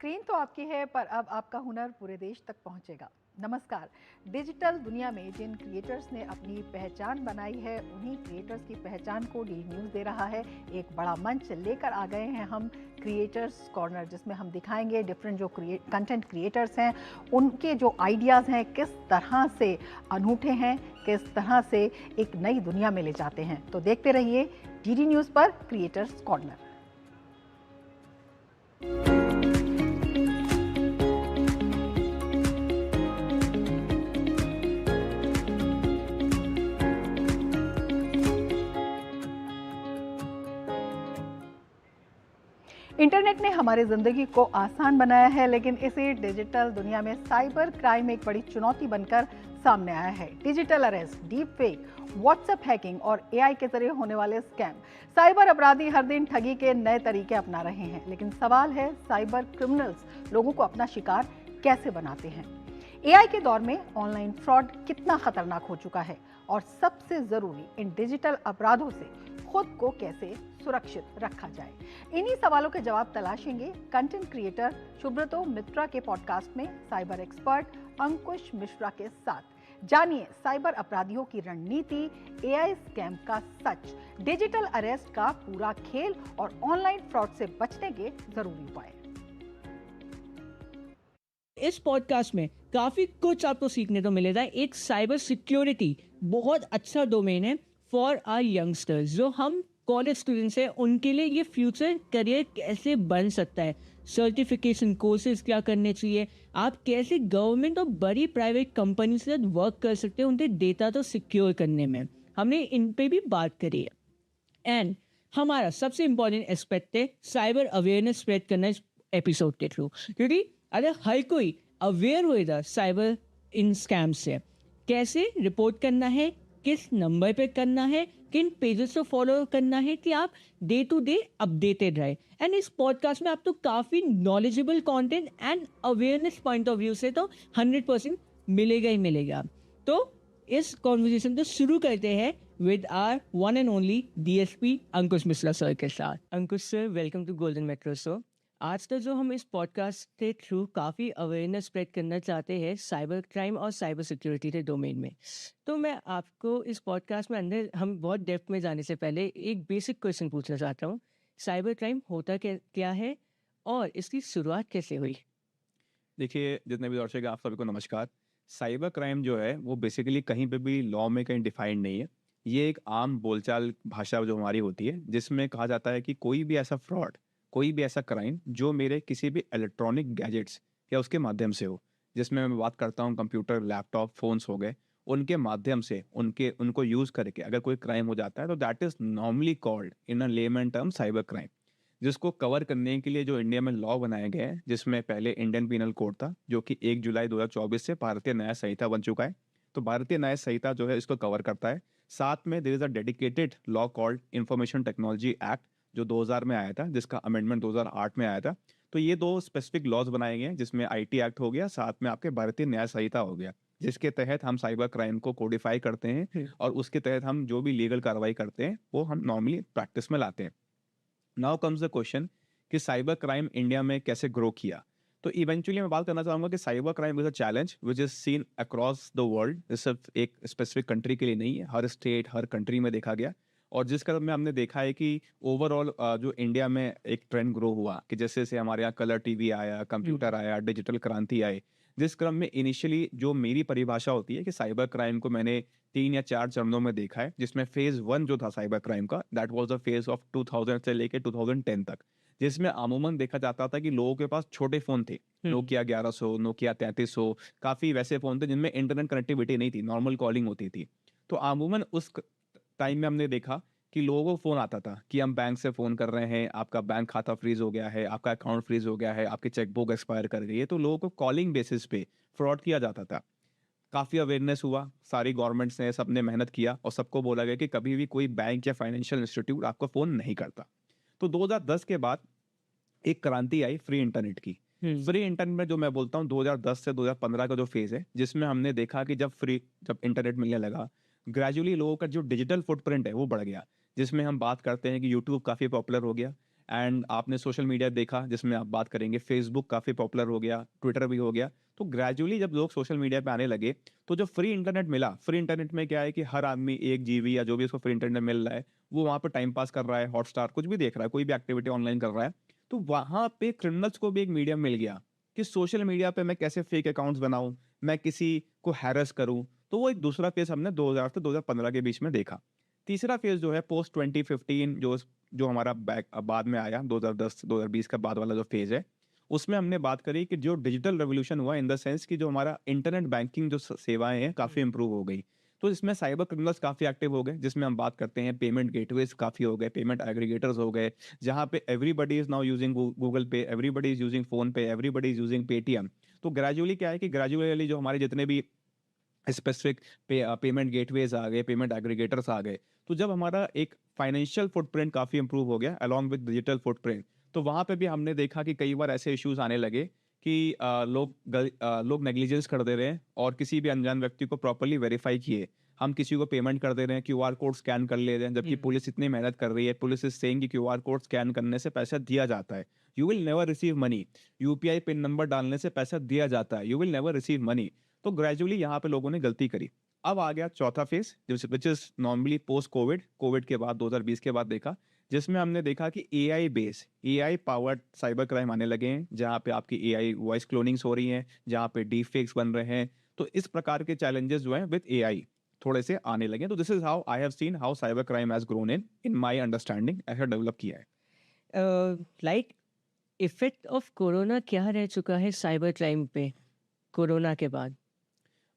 Screen तो आपकी है पर अब आपका हुनर पूरे देश तक पहुंचेगा। नमस्कार। डिजिटल दुनिया में जिन क्रिएटर्स ने अपनी पहचान बनाई है उन्हीं क्रिएटर्स की पहचान को डी न्यूज़ दे रहा है। एक बड़ा मंच लेकर आ गए हैं हम, क्रिएटर्स कॉर्नर, जिसमें हम दिखाएंगे डिफरेंट जो कंटेंट क्रिएटर्स हैं उनके जो आइडियाज़ हैं किस तरह से अनूठे हैं, किस तरह से एक नई दुनिया में ले जाते हैं। तो देखते रहिए डीडी न्यूज़ पर क्रिएटर्स कॉर्नर। इंटरनेट ने हमारी ज़िंदगी को आसान बनाया है, लेकिन इसी डिजिटल दुनिया में साइबर क्राइम एक बड़ी चुनौती बनकर सामने आया है। Digital arrest, deep fake, WhatsApp hacking और एआई के जरिए होने वाले स्कैम, साइबर अपराधी हर दिन ठगी के नए तरीके अपना रहे हैं। लेकिन सवाल है, साइबर क्रिमिनल्स लोगों को अपना शिकार कैसे बनाते हैं? एआई के दौर में ऑनलाइन फ्रॉड कितना खतरनाक हो चुका है, और सबसे जरूरी, इन डिजिटल अपराधों से खुद को कैसे सुरक्षित रखा जाए? इन्हीं सवालों के जवाब तलाशेंगे कंटेंट क्रिएटर सुब्रतो मित्रा के पॉडकास्ट में साइबर एक्सपर्ट अंकुश मिश्रा के साथ। जानिए साइबर अपराधियों की रणनीति, एआई स्कैम का सच, डिजिटल अरेस्ट का पूरा खेल और ऑनलाइन फ्रॉड से बचने के जरूरी उपाय। इस पॉडकास्ट में काफ़ी कुछ आपको सीखने को मिलेगा। एक साइबर सिक्योरिटी बहुत अच्छा डोमेन है फॉर आर यंगस्टर्स। जो हम कॉलेज स्टूडेंट्स हैं उनके लिए ये फ्यूचर करियर कैसे बन सकता है, सर्टिफिकेशन कोर्सेज क्या करने चाहिए, आप कैसे गवर्नमेंट और बड़ी प्राइवेट कंपनी से वर्क कर सकते हैं उनके डेटा तो सिक्योर करने में, हमने इन पे भी बात करी है। एंड हमारा सबसे इम्पोर्टेंट एस्पेक्ट है साइबर अवेयरनेस स्प्रेड करना इस एपिसोड के थ्रू, क्योंकि अगर हर कोई अवेयर होएगा साइबर इन स्कैम से, कैसे रिपोर्ट करना है, किस नंबर पे करना है, किन पेजेस को फॉलो करना है, कि आप डे टू डे अपडेटेड रहे। एंड इस पॉडकास्ट में आप तो काफ़ी knowledgeable content and awareness point of view से तो 100% मिलेगा ही मिलेगा। तो इस कॉन्वर्जेशन को शुरू करते हैं with our one and only DSP Ankush Mishra sir के साथ। Ankush sir, welcome to golden metro show. आज तक जो हम इस पॉडकास्ट के थ्रू काफ़ी अवेयरनेस स्प्रेड करना चाहते हैं साइबर क्राइम और साइबर सिक्योरिटी के डोमेन में, तो मैं आपको इस पॉडकास्ट में अंदर हम बहुत डेप्थ में जाने से पहले एक बेसिक क्वेश्चन पूछना चाहता हूँ। साइबर क्राइम होता क्या है और इसकी शुरुआत कैसे हुई? देखिए, जितने भी दर्शक हैं, आप सभी को नमस्कार। साइबर क्राइम जो है वो बेसिकली कहीं पे भी लॉ में कहीं डिफाइंड नहीं है। ये एक आम बोलचाल भाषा जो हमारी होती है, जिसमें कहा जाता है कि कोई भी ऐसा फ्रॉड, कोई भी ऐसा क्राइम जो मेरे किसी भी इलेक्ट्रॉनिक गैजेट्स या उसके माध्यम से हो, जिसमें मैं बात करता हूँ कंप्यूटर, लैपटॉप, फ़ोन्स हो गए, उनके माध्यम से उनको यूज़ करके अगर कोई क्राइम हो जाता है तो that is normally called in a lemon term cyber crime. जिसको कवर करने के लिए जो इंडिया में लॉ बनाए गए हैं, जिसमें पहले इंडियन पीनल कोड था जो कि 1 जुलाई 2024 से भारतीय न्याय संहिता बन चुका है। तो भारतीय न्याय संहिता जो है इसको कवर करता है। साथ में there is a dedicated law called information technology act जो 2000 में आया था, जिसका अमेंडमेंट 2008 में आया था। तो ये 2 स्पेसिफिक लॉज बनाए गए हैं, जिसमें आईटी एक्ट हो गया, साथ में आपके भारतीय न्याय संहिता हो गया, जिसके तहत हम साइबर क्राइम को कोडिफाई करते हैं और उसके तहत हम जो भी लीगल कार्रवाई करते हैं वो हम नॉर्मली प्रैक्टिस में लाते हैं। नाउ कम्स द क्वेश्चन कि साइबर क्राइम इंडिया में कैसे ग्रो किया। तो इवेंचुअली मैं बात करना चाहूंगा कि cyber crime is a challenge which is seen across the world. ये सिर्फ एक स्पेसिफिक कंट्री के लिए नहीं है, हर स्टेट, हर कंट्री में देखा गया। और जिस क्रम में हमने देखा है कि ओवरऑल जो इंडिया में एक ट्रेंड ग्रो हुआ कि जैसे जैसे हमारे यहाँ कलर टीवी आया, कंप्यूटर आया, डिजिटल क्रांति आई, जिस क्रम में इनिशियली जो मेरी परिभाषा होती है कि साइबर क्राइम को मैंने 3 या 4 चरणों में देखा है, जिसमें फेज़ 1 जो था साइबर क्राइम का, that was the phase of 2000 से लेके 2010 तक, जिसमें अमूमन देखा जाता था कि लोगों के पास छोटे फ़ोन थे। नोकिया 1100, नोकिया 3300, काफ़ी वैसे फ़ोन थे जिनमें इंटरनेट कनेक्टिविटी नहीं थी, नॉर्मल कॉलिंग होती थी। तो अमूमन उस टाइम में हमने देखा कि लोगों को फ़ोन आता था कि हम बैंक से फ़ोन कर रहे हैं, आपका बैंक खाता फ्रीज़ हो गया है, आपका अकाउंट फ्रीज़ हो गया है, आपकी चेकबुक एक्सपायर कर गई है। तो लोगों को कॉलिंग बेसिस पे फ्रॉड किया जाता था। काफ़ी अवेयरनेस हुआ, सारी गवर्नमेंट्स ने, सबने मेहनत किया और सबको बोला गया कि कभी भी कोई बैंक या फाइनेंशियल इंस्टीट्यूट आपको फ़ोन नहीं करता। तो 2010 के बाद एक क्रांति आई फ्री इंटरनेट की। फ्री इंटरनेट में जो मैं बोलता हूँ 2010 से 2015 का जो फेज़ है, जिसमें हमने देखा कि जब इंटरनेट मिलने लगा, ग्रेजुअली लोगों का जो डिजिटल फुटप्रिंट है वो बढ़ गया। जिसमें हम बात करते हैं कि यूट्यूब काफ़ी पॉपुलर हो गया, एंड आपने सोशल मीडिया देखा जिसमें आप बात करेंगे, फेसबुक काफ़ी पॉपुलर हो गया, ट्विटर भी हो गया। तो ग्रेजुअली जब लोग सोशल मीडिया पे आने लगे, तो जो फ्री इंटरनेट मिला, फ्री इंटरनेट में क्या है कि हर आदमी 1 जीबी या जो भी उसको फ्री इंटरनेट मिल रहा है, वो वहाँ पे टाइम पास कर रहा है, हॉटस्टार कुछ भी देख रहा है, कोई भी एक्टिविटी ऑनलाइन कर रहा है। तो वहाँ पे क्रिमिनल्स को भी एक मीडियम मिल गया कि सोशल मीडिया पे मैं कैसे फेक अकाउंट्स बनाऊँ, मैं किसी को हैरेस करूँ। तो वो एक दूसरा फेज़ हमने 2000 से 2015 के बीच में देखा। तीसरा फेज़ जो है पोस्ट 2015 जो हमारा बाद में आया, 2010-2020 का बाद वाला जो फेज़ है, उसमें हमने बात करी कि जो डिजिटल रिवॉल्यूशन हुआ इन द सेंस कि जो हमारा इंटरनेट बैंकिंग जो सेवाएं हैं काफ़ी इंप्रूव हो गई। तो इसमें साइबर क्रिमिनल्स काफ़ी एक्टिव हो गए, जिसमें हम बात करते हैं पेमेंट गेटवेज काफ़ी हो गए, पेमेंट एग्रीगेटर्स हो गए, जहाँ पे everybody is now using Google पे, एवरीबडी इज यूजिंग फोन पे, एवरीबडी इज यूजिंग पेटीएम। तो ग्रेजुअली क्या है कि ग्रेजुअली जो हमारे जितने भी स्पेसिफिक पेमेंट गेटवेज आ गए, पेमेंट एग्रीगेटर्स आ गए, तो जब हमारा एक फाइनेंशियल फुटप्रिंट काफ़ी इंप्रूव हो गया अलॉन्ग विद डिजिटल फुटप्रिंट, तो वहाँ पे भी हमने देखा कि कई बार ऐसे इश्यूज आने लगे कि लोग नेग्लिजेंस कर दे रहे हैं और किसी भी अनजान व्यक्ति को प्रॉपर्ली वेरीफाई किए हम किसी को पेमेंट कर दे रहे हैं, क्यूआर कोड स्कैन कर ले रहे हैं, जबकि पुलिस इतनी मेहनत कर रही है, पुलिस इज सेइंग कि क्यूआर कोड स्कैन करने से पैसा दिया जाता है, you will never receive money, UPI pin number डालने से पैसा दिया जाता है, you will never receive money. तो ग्रेजुअली यहाँ पे लोगों ने गलती करी। अब आ गया चौथा phase, which is normally post Covid, Covid के बाद 2020 के बाद देखा, जिसमें हमने देखा कि एआई पावर्ड साइबर क्राइम आने लगे हैं, जहाँ पे आपकी एआई वॉइस क्लोनिंग्स हो रही हैं, जहाँ पे डीप फेक्स बन रहे हैं। तो इस प्रकार के चैलेंजेस जो हैं विद एआई थोड़े से आने लगे हैं। तो this is how I have seen how cyber crime has grown in my understanding, ऐसा डेवलप किया है। लाइक इफेक्ट ऑफ कोरोना क्या रह चुका है साइबर क्राइम पे कोरोना के बाद?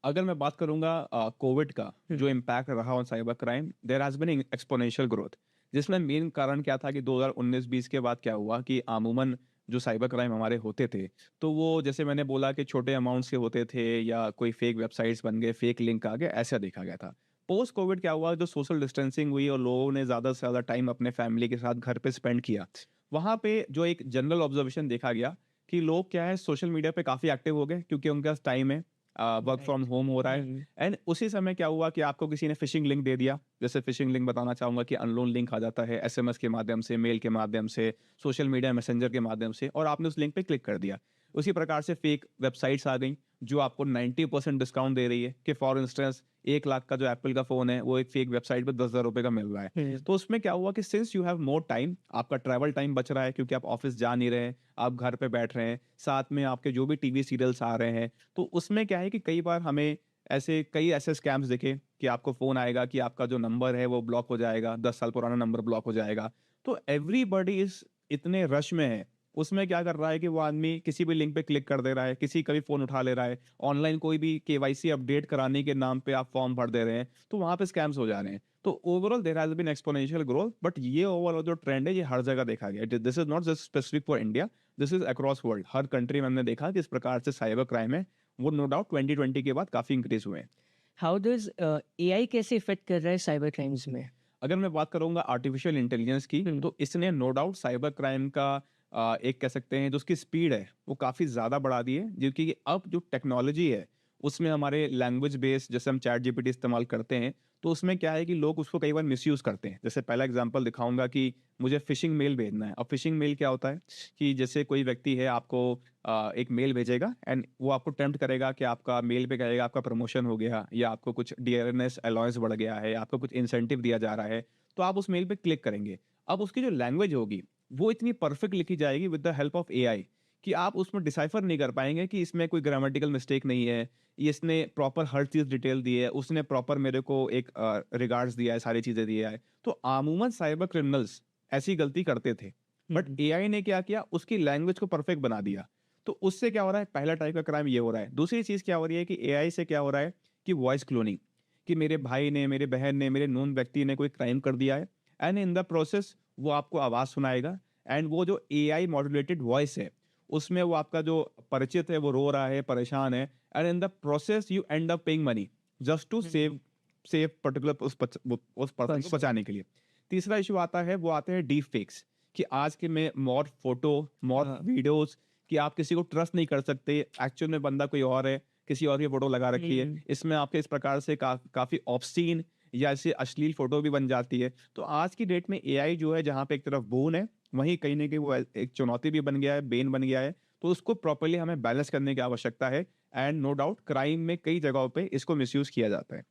अगर मैं बात करूंगा कोविड का हम्म, जो इम्पैक्ट रहा on cyber crime, there has been exponential growth, जिसमें मेन कारण क्या था कि 2019-20 के बाद क्या हुआ कि अमूमन जो साइबर क्राइम हमारे होते थे, तो वो जैसे मैंने बोला कि छोटे अमाउंट्स के होते थे या कोई फेक वेबसाइट्स बन गए, फेक लिंक आ गए, ऐसा देखा गया था। पोस्ट कोविड क्या हुआ, जो सोशल डिस्टेंसिंग हुई और लोगों ने ज़्यादा से ज़्यादा टाइम अपने फैमिली के साथ घर पे स्पेंड किया, वहाँ पे जो एक जनरल ऑब्जर्वेशन देखा गया कि लोग क्या है सोशल मीडिया पे काफ़ी एक्टिव हो गए क्योंकि उनके पास टाइम है, वर्क फ्रॉम राइट। होम हो रहा है। एंड उसी समय क्या हुआ कि आपको किसी ने फिशिंग लिंक दे दिया, जैसे फिशिंग लिंक बताना चाहूंगा कि अननोन लिंक आ जाता है एसएमएस के माध्यम से, मेल के माध्यम से, सोशल मीडिया मैसेंजर के माध्यम से, और आपने उस लिंक पे क्लिक कर दिया। उसी प्रकार से फेक वेबसाइट्स आ गई जो आपको 90% डिस्काउंट दे रही है कि फॉर इंस्टेंस 1 लाख का जो एप्पल का फोन है वो एक फेक वेबसाइट पे 10,000 रुपए का मिल रहा है। तो उसमें क्या हुआ कि since you have more time, आपका ट्रैवल टाइम बच रहा है क्योंकि आप ऑफिस जा नहीं रहे हैं, आप घर पे बैठ रहे हैं, साथ में आपके जो भी टीवी सीरियल्स आ रहे हैं, तो उसमें क्या है कि कई बार हमें कई ऐसे स्कैम्स दिखे कि आपको फ़ोन आएगा कि आपका जो नंबर है वो ब्लॉक हो जाएगा, 10 साल पुराना नंबर ब्लॉक हो जाएगा। तो एवरीबॉडी इज़ इतने रश में है, उसमें क्या कर रहा है कि वो आदमी किसी भी लिंक पे क्लिक कर दे रहा है, किसी का भी फ़ोन उठा ले रहा है, ऑनलाइन कोई भी केवाईसी अपडेट कराने के नाम पे आप फॉर्म भर दे रहे हैं, तो वहाँ पे स्कैम्स हो जा रहे हैं। तो overall there has been exponential growth, but ये ओवरऑल जो ट्रेंड है ये हर जगह देखा गया है। This is not just specific for India, this is across world. हर कंट्री में हमने देखा कि इस प्रकार से साइबर क्राइम है, वो नो डाउट 2020 के बाद काफ़ी इंक्रीज़ हुए हैं। हाउ डज एआई कैसे इफेक्ट कर रहा है साइबर क्राइम्स में? अगर मैं बात करूँगा आर्टिफिशियल इंटेलिजेंस की, हम्म, तो इसने नो डाउट साइबर क्राइम का एक कह सकते हैं जो उसकी स्पीड है, वो काफ़ी ज़्यादा बढ़ा दी है, क्योंकि अब जो टेक्नोलॉजी है, उसमें हमारे लैंग्वेज बेस्ड जैसे हम चैट जीपीटी इस्तेमाल करते हैं, तो उसमें क्या है कि लोग उसको कई बार मिसयूज़ करते हैं। जैसे पहला एग्जांपल दिखाऊँगा कि मुझे फ़िशिंग मेल भेजना है। अब फ़िशिंग मेल क्या होता है कि जैसे कोई व्यक्ति है आपको एक मेल भेजेगा एंड वो आपको टेम्प्ट करेगा कि आपका मेल पे कहेगा आपका प्रमोशन हो गया या आपको कुछ डियरनेस अलाउंस बढ़ गया है, आपको कुछ इंसेंटिव दिया जा रहा है, तो आप उस मेल पे क्लिक करेंगे। अब उसकी जो लैंग्वेज होगी, वो इतनी परफेक्ट लिखी जाएगी with the help of AI कि आप उसमें डिसाइफर नहीं कर पाएँगे कि इसमें कोई ग्रामेटिकल मिस्टेक नहीं है, ये इसने प्रॉपर हर चीज़ डिटेल दी है, उसने प्रॉपर मेरे को एक रिगार्ड्स दिया है, सारी चीज़ें दिया है। तो अमूमन साइबर क्रिमिनल्स ऐसी गलती करते थे, बट हम्म, एआई ने क्या किया, उसकी लैंग्वेज को परफेक्ट बना दिया। तो उससे क्या हो रहा है, पहला टाइप का क्राइम ये हो रहा है। दूसरी चीज़ क्या हो रही है कि एआई से क्या हो रहा है कि वॉइस क्लोनिंग, कि मेरे भाई ने, मेरे बहन ने, मेरे नोन व्यक्ति ने कोई क्राइम कर दिया है एंड इन द प्रोसेस वो आपको आवाज़ सुनाएगा एंड वो जो एआई मॉड्यूलेटेड वॉइस है, उसमें वो आपका जो परिचित है वो रो रहा है, परेशान है, and in the process you end up paying money just to hmm, save particular उस पर्सन को पर्सन। बचाने के लिए। तीसरा इशू आता है, वो आते हैं डीप फेक्स, कि आज के में मोर फोटो, मोर हाँ। वीडियोस, कि आप किसी को ट्रस्ट नहीं कर सकते, एक्चुअल में बंदा कोई और है, किसी और की फोटो लगा रखी है। हम्म, इसमें आपके इस प्रकार से काफ़ी ऑब्ससीन या ऐसे अश्लील फोटो भी बन जाती है। तो आज की डेट में एआई जो है, जहाँ पे एक तरफ बून है, वहीं कहीं ना कहीं वो एक चुनौती भी बन गया है, बेन बन गया है। तो उसको प्रॉपरली हमें बैलेंस करने की आवश्यकता है। एंड नो डाउट क्राइम में कई जगहों पे इसको मिसयूज किया जाता है।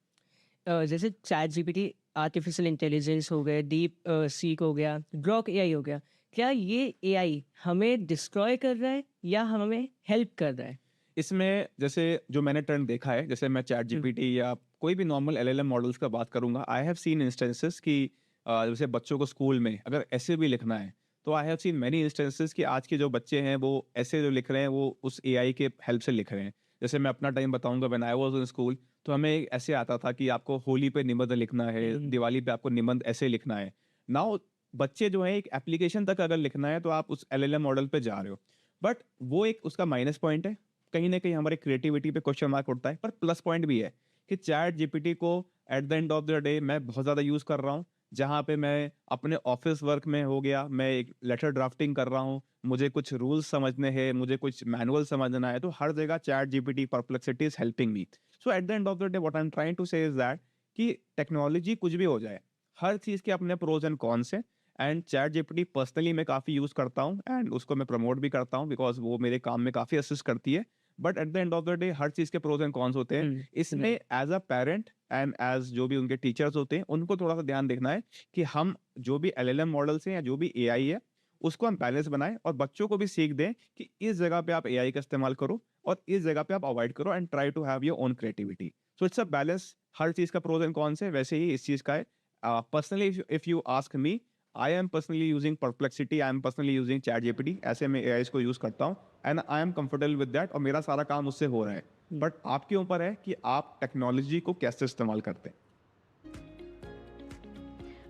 जैसे चैट जीपीटी, आर्टिफिशियल इंटेलिजेंस हो गया, डीप सीक हो गया, ग्रॉक एआई हो गया, क्या ये एआई हमें डिस्ट्रॉय कर रहा है या हमें हेल्प कर रहा है? इसमें जैसे जो मैंने ट्रेंड देखा है, जैसे मैं चैट हम्म, जीपीटी या कोई भी नॉर्मल एलएलएम मॉडल्स का बात करूंगा, आई हैव सीन इंस्टेंसेस कि जैसे बच्चों को स्कूल में अगर ऐसे भी लिखना है, तो I have seen many instances कि आज के जो बच्चे हैं वो ऐसे जो लिख रहे हैं वो उस एआई के हेल्प से लिख रहे हैं। जैसे मैं अपना टाइम बताऊंगा, when I was in school, तो हमें एक ऐसे आता था कि आपको होली पे निबंध लिखना है, हम्म, दिवाली पे आपको निबंध ऐसे लिखना है। नाउ बच्चे जो है एक एप्लीकेशन तक अगर लिखना है तो आप उस एलएलएम मॉडल पे जा रहे हो, बट वो एक उसका माइनस पॉइंट है। कहीं ना कहीं हमारे क्रिएटिविटी पे क्वेश्चन मार्क उठता है, पर प्लस पॉइंट भी है कि चैट जीपीटी को eight the end of the day मैं बहुत ज़्यादा यूज़ कर रहा हूँ। जहाँ पे मैं अपने ऑफिस वर्क में हो गया, मैं एक लेटर ड्राफ्टिंग कर रहा हूँ, मुझे कुछ रूल्स समझने हैं, मुझे कुछ मैनुअल समझना है, तो हर जगह ChatGPT Perplexity is helping me. So at the end of the day what I am trying to say is that कि टेक्नोलॉजी कुछ भी हो जाए, हर चीज़ के अपने प्रोज एंड कॉन्स हैं। एंड चैट जीपीटी पर्सनली मैं काफ़ी यूज़ करता हूँ एंड उसको मैं प्रमोट भी करता हूँ, बिकॉज वो मेरे काम में काफ़ी असिस्ट करती है। But at the end of the day हर चीज़ के प्रोज एंड कॉन्स होते हैं। इसमें as a parent and as जो भी उनके टीचर्स होते हैं, उनको थोड़ा सा ध्यान देखना है कि हम जो भी एलएलएम मॉडल्स हैं या जो भी एआई है, उसको हम बैलेंस बनाएं और बच्चों को भी सीख दें कि इस जगह पे आप एआई का इस्तेमाल करो और इस जगह पे आप अवॉइड करो, and try to have your own creativity. So it's a balance, हर चीज़ का प्रोज एंड कॉन्स है, वैसे ही इस चीज़ का है। Personally if you ask me, I am personally using perplexity, I am personally using chat GPT, ऐसे मैं एआई को यूज़ करता हूँ and I am comfortable with that, और मेरा सारा काम उससे हो रहा है। बट आपके ऊपर है कि आप टेक्नोलॉजी को कैसे इस्तेमाल करते हैं।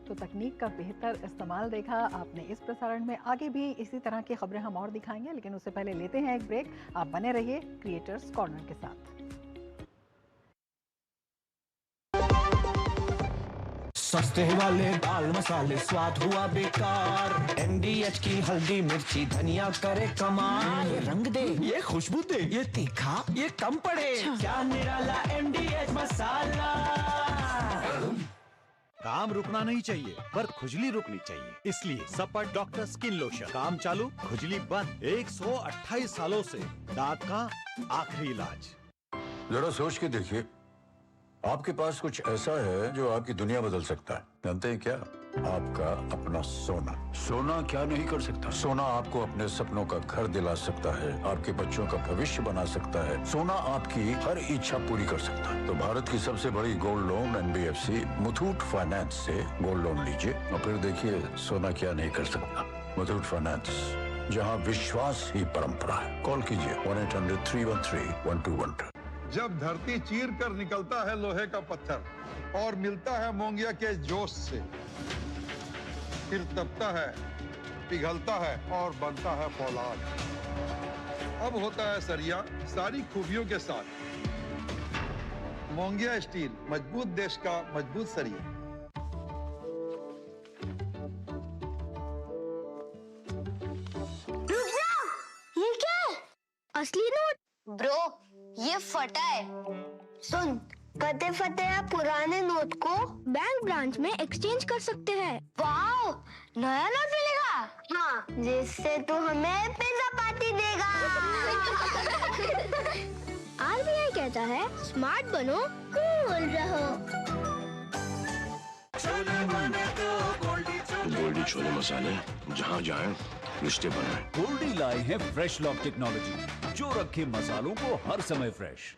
तो तकनीक का बेहतर इस्तेमाल देखा आपने इस प्रसारण में। आगे भी इसी तरह की खबरें हम और दिखाएंगे, लेकिन उससे पहले लेते हैं एक ब्रेक। आप बने रहिए क्रिएटर्स कॉर्नर के साथ। सस्ते वाले दाल मसाले स्वाद हुआ बेकार, एमडीएच की हल्दी मिर्ची धनिया करे कमाल, ये रंग दे, ये खुशबू दे, ये तीखा, ये कम पड़े, क्या निराला एमडीएच मसाला। काम रुकना नहीं चाहिए पर खुजली रुकनी चाहिए, इसलिए सपा डॉक्टर स्किन लोशन, काम चालू खुजली बंद। 128 सालों से दांत का आखिरी इलाज। जरा सोच के देखिए, आपके पास कुछ ऐसा है जो आपकी दुनिया बदल सकता है। जानते हैं क्या? आपका अपना सोना। सोना क्या नहीं कर सकता? सोना आपको अपने सपनों का घर दिला सकता है, आपके बच्चों का भविष्य बना सकता है, सोना आपकी हर इच्छा पूरी कर सकता है। तो भारत की सबसे बड़ी gold loan NBFC Muthoot finance से गोल्ड लोन लीजिए और फिर देखिए सोना क्या नहीं कर सकता। मुथूट फाइनेंस, जहाँ विश्वास ही परंपरा है। कॉल कीजिए 1-800-313-1212। जब धरती चीर कर निकलता है लोहे का पत्थर और मिलता है मोंगिया के जोश से, फिर तपता है, पिघलता है और बनता है फौलाद। अब होता है सरिया सारी खूबियों के साथ। मोंगिया स्टील, मजबूत देश का मजबूत सरिया। ये क्या है? असली नोट? ब्रो, ये फटा है। सुन, कते फटे पुराने नोट को बैंक ब्रांच में एक्सचेंज कर सकते हैं। वाओ, नया नोट मिलेगा? हाँ, जिससे तू हमें पिज्जा पार्टी देगा। आरबीआई कहता है स्मार्ट बनो, कूल रहो। गोल्डी छोले मसाले, जहाँ जाए रिश्ते बनाए। गोल्डी लाई है फ्रेश लॉक टेक्नोलॉजी, जो रखे मसालों को हर समय फ्रेश।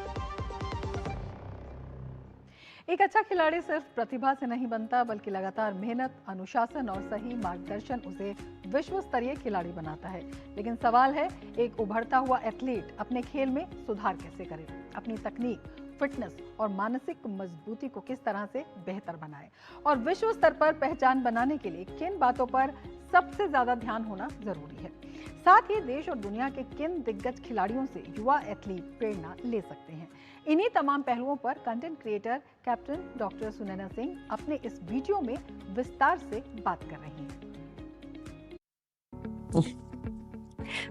एक अच्छा खिलाड़ी सिर्फ प्रतिभा से नहीं बनता, बल्कि लगातार मेहनत, अनुशासन और सही मार्गदर्शन उसे विश्व स्तरीय खिलाड़ी बनाता है। लेकिन सवाल है, एक उभरता हुआ एथलीट अपने खेल में सुधार कैसे करे, अपनी तकनीक, फिटनेस और मानसिक मजबूती को किस तरह से बेहतर बनाए, और विश्व स्तर पर पहचान बनाने के लिए किन बातों पर सबसे ज्यादा ध्यान होना जरूरी है। साथ ही देश और दुनिया के किन दिग्गज खिलाड़ियों से युवा एथलीट प्रेरणा ले सकते हैं। इन्हीं तमाम पहलुओं पर content creator captain doctor Sunaina Singh अपने इस वीडियो में विस्तार से बात कर रही हैं।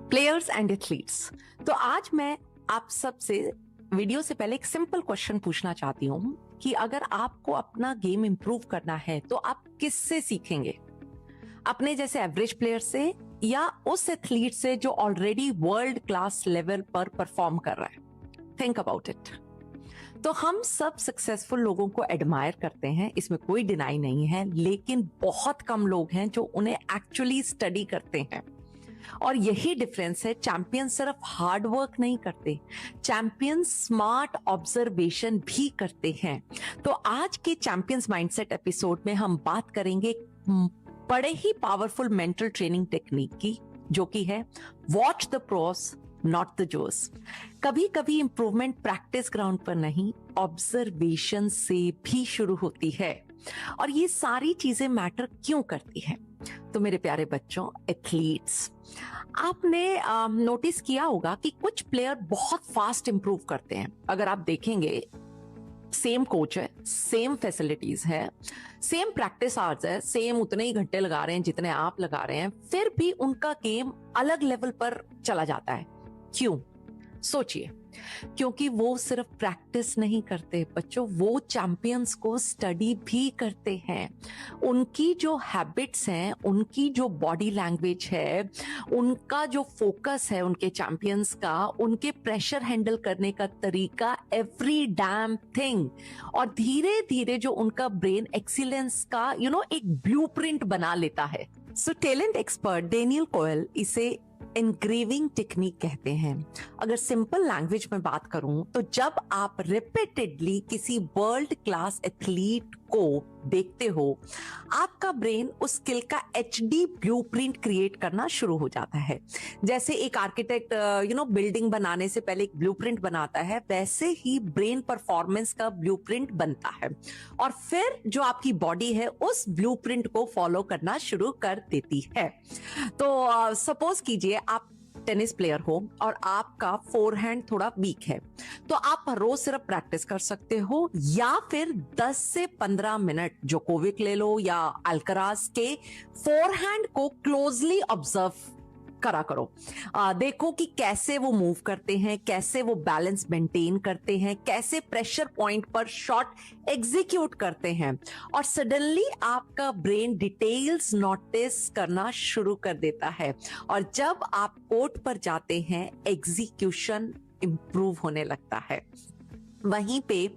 प्लेयर्स एंड एथलीट्स, तो आज मैं आप सबसे वीडियो से पहले एक सिंपल क्वेश्चन पूछना चाहती हूँ कि अगर आपको अपना गेम इंप्रूव करना है तो आप किससे सीखेंगे? अपने जैसे एवरेज प्लेयर से या उस एथलीट से जो ऑलरेडी वर्ल्ड क्लास लेवल पर परफॉर्म कर रहा है? Think about it. तो हम सब सक्सेसफुल लोगों को एडमायर करते हैं, इसमें कोई डिनाई नहीं है, लेकिन बहुत कम लोग हैं जो उन्हें एक्चुअली स्टडी करते हैं। और यही डिफरेंस है, चैंपियन सिर्फ हार्ड वर्क नहीं करते, चैंपियन स्मार्ट ऑब्जर्वेशन भी करते हैं। तो आज के चैंपियंस माइंडसेट एपिसोड में हम बात करेंगे बड़े ही पावरफुल मेंटल ट्रेनिंग टेक्निक की, जो कि है watch the pros not the जोस। कभी कभी इंप्रूवमेंट प्रैक्टिस ग्राउंड पर नहीं, ऑब्जर्वेशन से भी शुरू होती है। और ये सारी चीजें मैटर क्यों करती हैं? तो मेरे प्यारे बच्चों, एथलीट्स, आपने नोटिस किया होगा कि कुछ प्लेयर बहुत फास्ट इंप्रूव करते हैं। अगर आप देखेंगे, सेम कोच है, सेम फैसिलिटीज है, सेम प्रैक्टिस आवर्स है, सेम उतने ही घंटे लगा रहे हैं जितने आप लगा रहे हैं, फिर भी उनका गेम अलग लेवल पर चला जाता है। क्यों? सोचिए। क्योंकि वो सिर्फ प्रैक्टिस नहीं करते बच्चों, वो चैंपियंस को स्टडी भी करते हैं। उनकी जो हैबिट्स हैं, उनकी जो बॉडी लैंग्वेज है, उनका जो फोकस है उनके चैंपियंस का, उनके प्रेशर हैंडल करने का तरीका, एवरी डैम थिंग, और धीरे धीरे जो उनका ब्रेन एक्सीलेंस का एक ब्लूप्रिंट बना लेता है। सो टैलेंट एक्सपर्ट डेनियल कोयल इसे एनग्रेविंग टेक्निक कहते हैं। अगर सिंपल लैंग्वेज में बात करूं तो जब आप रिपीटेडली किसी वर्ल्ड क्लास एथलीट को देखते हो, आपका ब्रेन उस स्किल का एचडी ब्लूप्रिंट क्रिएट करना शुरू हो जाता है। जैसे एक आर्किटेक्ट बिल्डिंग बनाने से पहले एक ब्लूप्रिंट बनाता है, वैसे ही ब्रेन परफॉर्मेंस का ब्लूप्रिंट बनता है, और फिर जो आपकी बॉडी है उस ब्लूप्रिंट को फॉलो करना शुरू कर देती है। तो सपोज कीजिए आप टेनिस प्लेयर हो और आपका फोरहैंड थोड़ा वीक है, तो आप रोज सिर्फ प्रैक्टिस कर सकते हो, या फिर 10 से 15 मिनट जोकोविक ले लो या अल्कराज के फोरहैंड को क्लोजली ऑब्जर्व करा करो। देखो कि कैसे वो मूव करते हैं, कैसे वो बैलेंस मेंटेन करते हैं, कैसे प्रेशर पॉइंट पर शॉट एग्जीक्यूट करते हैं, और सडनली आपका ब्रेन डिटेल्स नोटिस करना शुरू कर देता है। और जब आप कोर्ट पर जाते हैं, एग्जीक्यूशन इंप्रूव होने लगता है। वहीं पे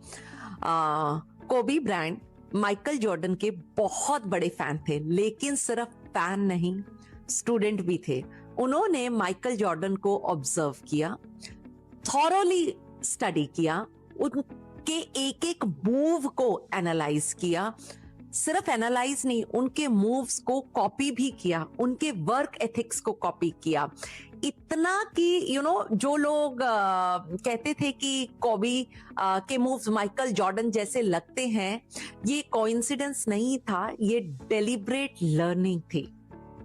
कोबी ब्रायंट माइकल जॉर्डन के बहुत बड़े फैन थे, लेकिन सिर्फ फैन नहीं, स्टूडेंट भी थे। उन्होंने माइकल जॉर्डन को ऑब्जर्व किया, थॉरोली स्टडी किया, उनके एक एक मूव को एनालाइज किया, सिर्फ एनालाइज नहीं, उनके मूव्स को कॉपी भी किया, उनके वर्क एथिक्स को कॉपी किया। इतना कि जो लोग कहते थे कि कोबी के मूव्स माइकल जॉर्डन जैसे लगते हैं, ये कोइंसिडेंस नहीं था, ये डेलिब्रेट लर्निंग थी।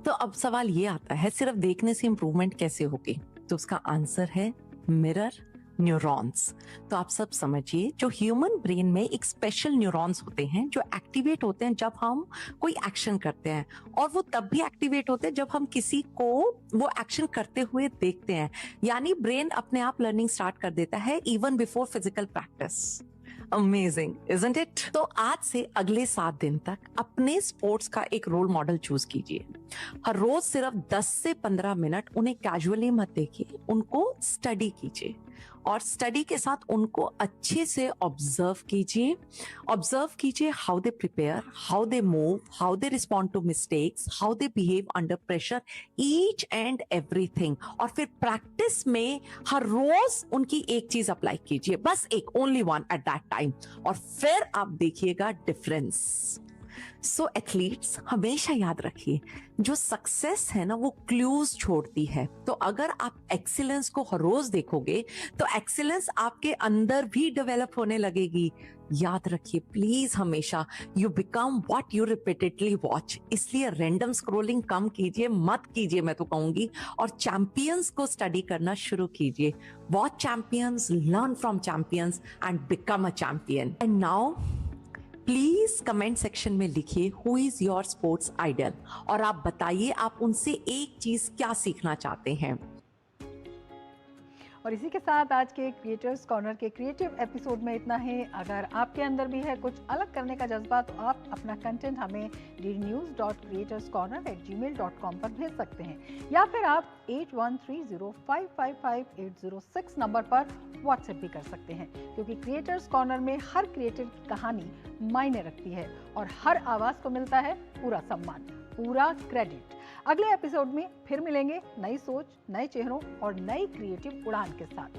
तो अब सवाल ये आता है, सिर्फ देखने से इंप्रूवमेंट कैसे होगी? तो उसका आंसर है मिरर न्यूरॉन्स। तो आप सब समझिए, जो ह्यूमन ब्रेन में एक स्पेशल न्यूरॉन्स होते हैं जो एक्टिवेट होते हैं जब हम कोई एक्शन करते हैं, और वो तब भी एक्टिवेट होते हैं जब हम किसी को वो एक्शन करते हुए देखते हैं। यानी ब्रेन अपने आप लर्निंग स्टार्ट कर देता है even before physical practice. Amazing, isn't it? तो आज से अगले 7 दिन तक अपने स्पोर्ट्स का एक रोल मॉडल चूज कीजिए। हर रोज सिर्फ 10 से 15 मिनट उन्हें कैजुअली मत देखिए, उनको स्टडी कीजिए, और स्टडी के साथ उनको अच्छे से ऑब्जर्व कीजिए how they prepare, how they move, how they respond to mistakes, how they behave under pressure, each and everything. और फिर प्रैक्टिस में हर रोज उनकी एक चीज अप्लाई कीजिए, बस एक, only one at that time, और फिर आप देखिएगा डिफरेंस। सो एथलीट्स, हमेशा याद रखिए, जो सक्सेस है ना वो क्लूज छोड़ती है। तो अगर आप एक्सीलेंस को हर रोज देखोगे तो एक्सीलेंस आपके अंदर भी डेवलप होने लगेगी। याद रखिए प्लीज, हमेशा you become what you repeatedly watch. इसलिए रैंडम स्क्रॉलिंग कम कीजिए, मत कीजिए मैं तो कहूंगी, और चैंपियंस को स्टडी करना शुरू कीजिए। Watch champions, learn from champions and become a champion. And now please comment section में लिखिए who is your sports idol, और आप बताइए आप उनसे एक चीज क्या सीखना चाहते हैं। और इसी के साथ आज के क्रिएटर्स कॉर्नर के क्रिएटिव एपिसोड में इतना ही। अगर आपके अंदर भी है कुछ अलग करने का जज्बा तो आप अपना कंटेंट हमें dnews.creatorscorner@gmail.com पर भेज सकते हैं या फिर आप 8130555806 नंबर पर व्हाट्सएप भी कर सकते हैं, क्योंकि क्रिएटर्स कॉर्नर में हर क्रिएटर की कहानी मायने रखती है और हर आवाज को मिलता है पूरा सम्मान, पूरा क्रेडिट। अगले एपिसोड में फिर मिलेंगे नई सोच, नए चेहरों और नई क्रिएटिव उड़ान के साथ।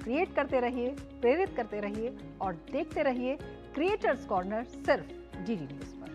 क्रिएट करते रहिए, प्रेरित करते रहिए और देखते रहिए क्रिएटर्स कॉर्नर सिर्फ डीडी न्यूज़ पर।